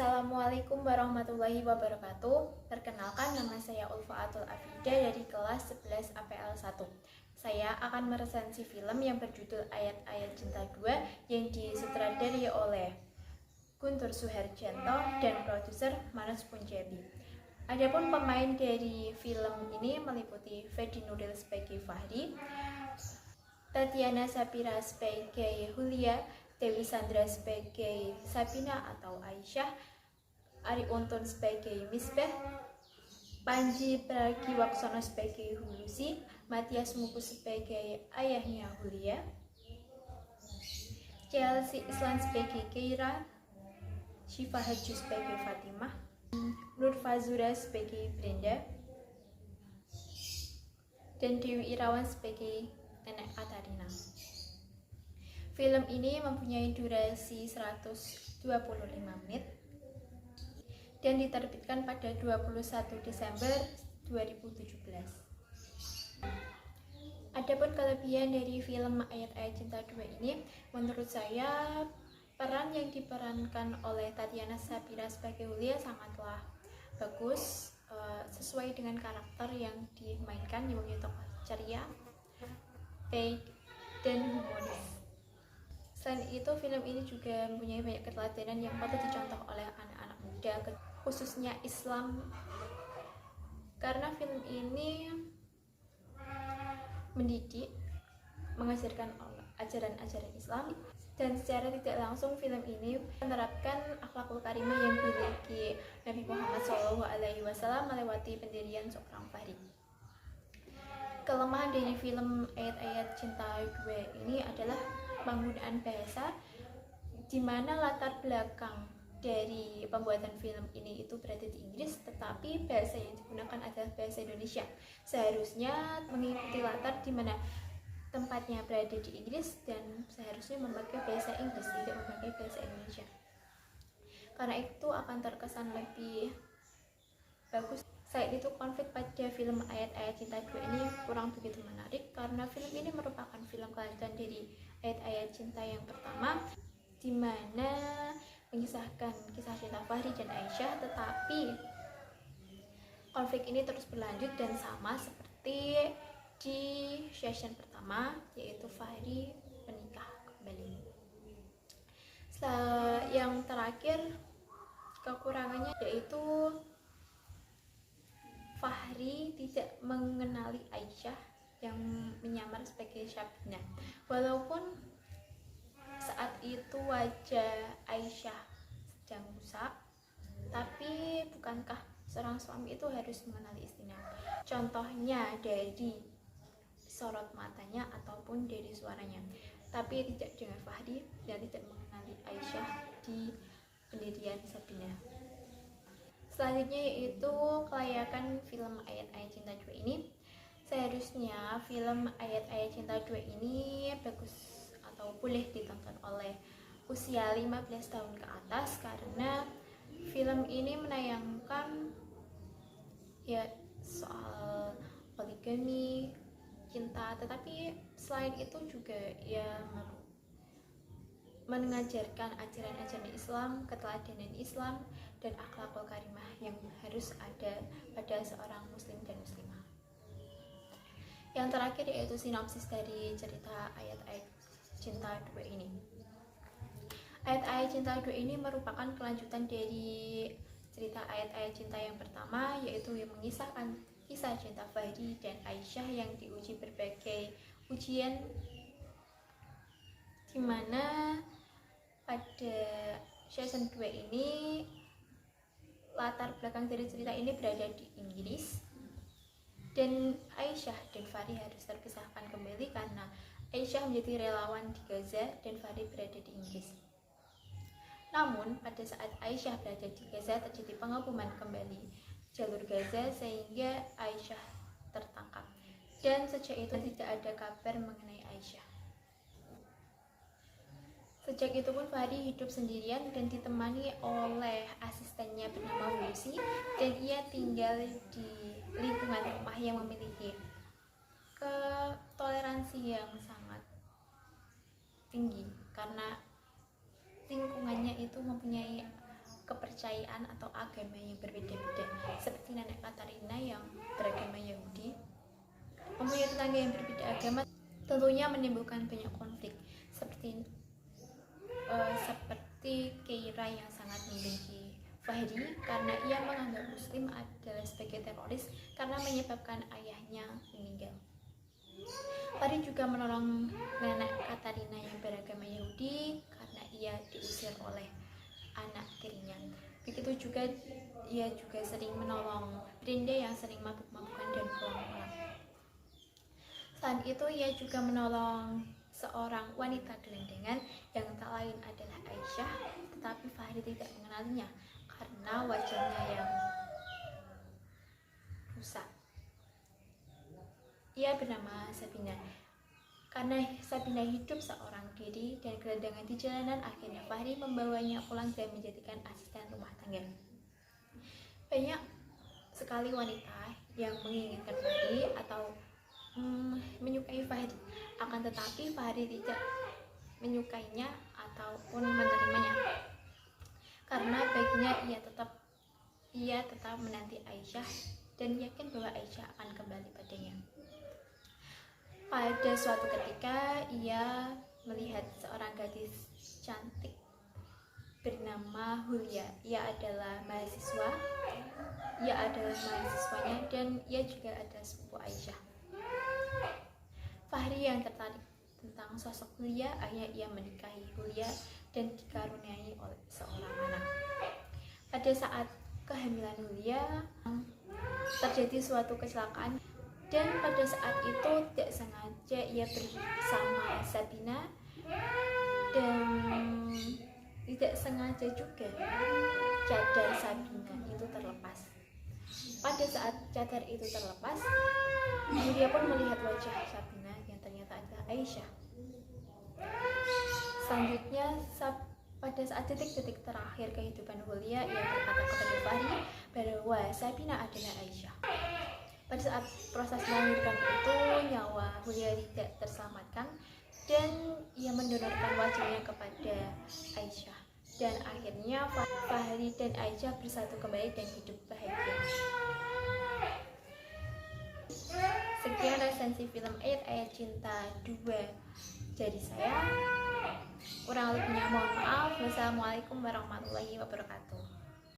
Assalamualaikum warahmatullahi wabarakatuh. Perkenalkan, nama saya Ulfaatul Afida dari kelas 11 APL 1. Saya akan meresensi film yang berjudul Ayat-Ayat Cinta 2 yang disutradarai oleh Guntur Suherjanto dan produser Manoj Punjabi. Adapun pemain dari film ini meliputi Fedi Nuril sebagai Fahri, Tatiana Sapira sebagai Hulia, Dewi Sandra sebagai Sabina atau Aisyah, Ari Untun sebagai Misbah, Panji Pragiwaksono sebagai Hulusi, Matias Muku sebagai ayahnya Hulia, Chelsea Islan sebagai Keira, Syifa Haju sebagai Fatimah, Nur Fazura sebagai Brenda, dan Dewi Irawan sebagai Nenek Katarina. Film ini mempunyai durasi 125 menit dan diterbitkan pada 21 Desember 2017. Adapun kelebihan dari film Ayat-Ayat Cinta 2 ini, menurut saya peran yang diperankan oleh Tatiana Sapira sebagai Hulia sangatlah bagus, sesuai dengan karakter yang dimainkan, yaitu tokoh ceria, baik, dan humoris. Selain itu, film ini juga mempunyai banyak keteladanan yang patut dicontoh oleh anak-anak muda, khususnya Islam, karena film ini mendidik, mengajarkan ajaran-ajaran Islam, dan secara tidak langsung film ini menerapkan akhlakul karimah yang dimiliki Nabi Muhammad SAW melewati pendirian seorang Fahri. Kelemahan dari film Ayat-Ayat Cinta 2 ini adalah penggunaan bahasa, di mana latar belakang dari pembuatan film ini itu berada di Inggris, tetapi bahasa yang digunakan adalah bahasa Indonesia. Seharusnya mengikuti latar di mana tempatnya berada di Inggris dan seharusnya memakai bahasa Inggris, tidak memakai bahasa Indonesia. Karena itu akan terkesan lebih bagus. Selain itu, konflik pada film Ayat-Ayat Cinta 2 ini kurang begitu menarik karena film ini merupakan film kelanjutan dari Ayat-Ayat Cinta yang pertama, di mana mengisahkan kisah cinta Fahri dan Aisyah, tetapi konflik ini terus berlanjut dan sama seperti di season pertama, yaitu Fahri menikah kembali. Yang terakhir, kekurangannya yaitu Fahri tidak mengenali Aisyah yang menyamar sebagai Sabina. Walaupun saat itu wajah Aisyah sedang rusak, tapi bukankah seorang suami itu harus mengenali istrinya? Contohnya dari sorot matanya ataupun dari suaranya. Tapi tidak dengan Fahri, dan tidak mengenali Aisyah di pendirian Sabina. Selanjutnya yaitu kelayakan film Ayat-Ayat Cinta 2 ini. Seharusnya film Ayat-Ayat Cinta 2 ini bagus atau boleh ditonton oleh usia 15 tahun ke atas, karena film ini menayangkan ya soal poligami, cinta, tetapi selain itu juga ya mengajarkan ajaran-ajaran Islam, keteladanan Islam, dan akhlakul karimah yang harus ada pada seorang muslim dan muslimah. Yang terakhir yaitu sinopsis dari cerita Ayat-Ayat Cinta 2 ini. Ayat-Ayat Cinta 2 ini merupakan kelanjutan dari cerita Ayat-Ayat Cinta yang pertama, yaitu yang mengisahkan kisah cinta Fahri dan Aisyah yang diuji berbagai ujian, di mana pada season 2 ini latar belakang dari cerita ini berada di Inggris, dan Aisyah dan Fahri harus terpisahkan kembali karena Aisyah menjadi relawan di Gaza dan Fahri berada di Inggris. Namun pada saat Aisyah berada di Gaza, terjadi pengepungan kembali jalur Gaza sehingga Aisyah tertangkap, dan sejak itu tidak ada kabar mengenai Aisyah. Sejak itu pun Fahri hidup sendirian dan ditemani oleh asistennya bernama Lucy, dan ia tinggal di lingkungan rumah yang memiliki ketoleransi yang sangat tinggi karena lingkungannya itu mempunyai kepercayaan atau agama yang berbeda-beda, seperti nenek Katarina yang beragama Yahudi. Mempunyai tetangga yang berbeda agama tentunya menimbulkan banyak konflik, seperti Keira yang sangat membenci Fahri karena ia menganggap Muslim adalah sebagai teroris karena menyebabkan ayahnya meninggal. Fahri juga menolong nenek Katarina yang beragama Yahudi karena ia diusir oleh anak tirinya. Begitu juga ia juga sering menolong Brenda yang sering mabuk-mabukan dan pulang malam. Selain itu, ia juga menolong seorang wanita gelandangan yang tak lain adalah Aisyah, tetapi Fahri tidak mengenalinya karena wajahnya yang rusak. Ia bernama Sabina. Karena Sabina hidup seorang diri dan gelandangan di jalanan, akhirnya Fahri membawanya pulang dan menjadikan asisten rumah tangga. Banyak sekali wanita yang menginginkan Fahri atau menyukai Fahri, akan tetapi Fahri tidak menyukainya ataupun menerimanya karena baginya ia tetap menanti Aisyah dan yakin bahwa Aisyah akan kembali padanya. Pada suatu ketika ia melihat seorang gadis cantik bernama Hulia. Ia adalah mahasiswanya dan ia juga ada sepupu Aisyah. Fahri yang tertarik tentang sosok Hulia, akhirnya ia menikahi Hulia dan dikaruniai oleh seorang anak. Pada saat kehamilan Hulia terjadi suatu kecelakaan dan pada saat itu tidak sengaja ia bersama Sabina dan tidak sengaja juga cadar Sabina itu terlepas. Pada saat cadar itu terlepas, Hulia pun melihat wajah Sabina yang ternyata adalah Aisyah. Selanjutnya, pada saat detik-detik terakhir kehidupan Hulia, ia berkata kepada Fahri bahwa Sabina adalah Aisyah. Pada saat proses melahirkan itu, nyawa Hulia tidak terselamatkan dan ia mendonorkan wajahnya kepada Aisyah. Dan akhirnya Fahri dan Aisyah bersatu kembali dan hidup bahagia. Sekian resensi film Ayat-Ayat Cinta 2 dari saya. Kurang lebihnya mohon maaf. Wassalamualaikum warahmatullahi wabarakatuh.